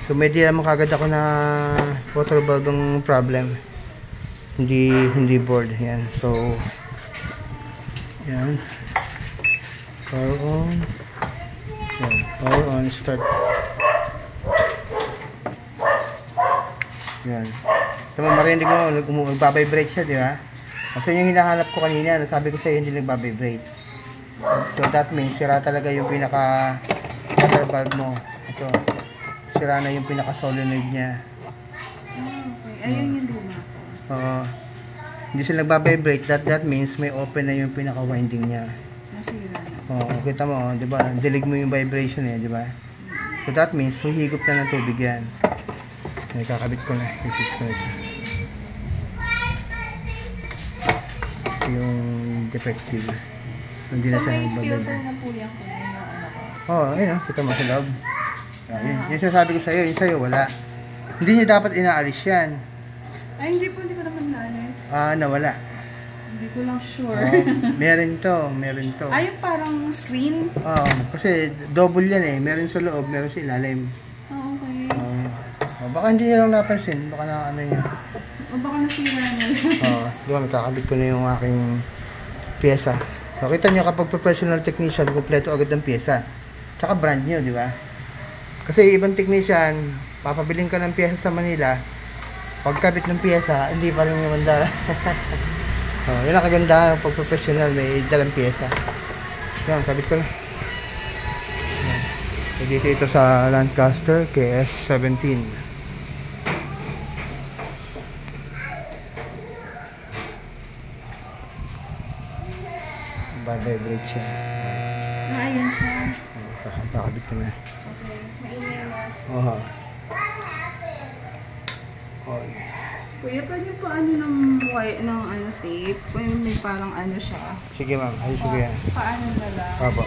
So may di naman kagad ako na water valve ang problem. Hindi board. Yan. So yan. Power on. Yan. Power on. Start. Yan. Ito marinig mo, nagbabibrate siya, di ba? Kasi yung hinahanap ko kanina, nasabi ko sa'yo hindi nagbabibrate. So that means sira talaga yung pinaka water valve mo. Ito. Sira na yung pinaka solenoid niya. Okay. Ayun yung luma ko. Oo. Hindi siya nagbabibrate. That means may open na yung pinaka winding niya. Nasira na. Oo, kita mo, di ba? Dilig mo yung vibration niya, di ba? So that means huhigop na ng tubig yan. Ay, kakabit ko na. I-fix ko na ito. Ito yung defective. Hindi na So siya may nagbabay. filter na po yan kung ano ko. Oo, ayun o. Kita mo sa loob. Yung sinasabi ko sa'yo, yung sa'yo wala. Hindi niya dapat inaalis yan. Ay, hindi ko naman naalis. Nawala. Hindi ko lang sure. Meron to. Ay, yung parang screen? Kasi double yan eh. Meron sa loob, meron sa ilalim. Okay. Baka hindi niya lang napansin. Baka na ano niya. O baka nasira na. Di ba, magkakabit ko na yung aking pyesa. So, kita niyo kapag professional technician, kompleto agad ng pyesa. Tsaka brand new, di ba? Kasi ibang technician, papabiling ka ng pyesa sa Manila, pagkabit ng pyesa, hindi pa rin naman dala. Yun ang kagandahan pag professional, may dalang pyesa. Yan, kabit ko na. So, dito ito sa Lancaster KS17. Vibrate siya. Ayan siya. Kakabit ko na. Okay. Maingay na. Kuya, pwede po ng tape? Kung may parang ano siya. Sige ma'am, ayos ko yan. Paano na lang? Opo.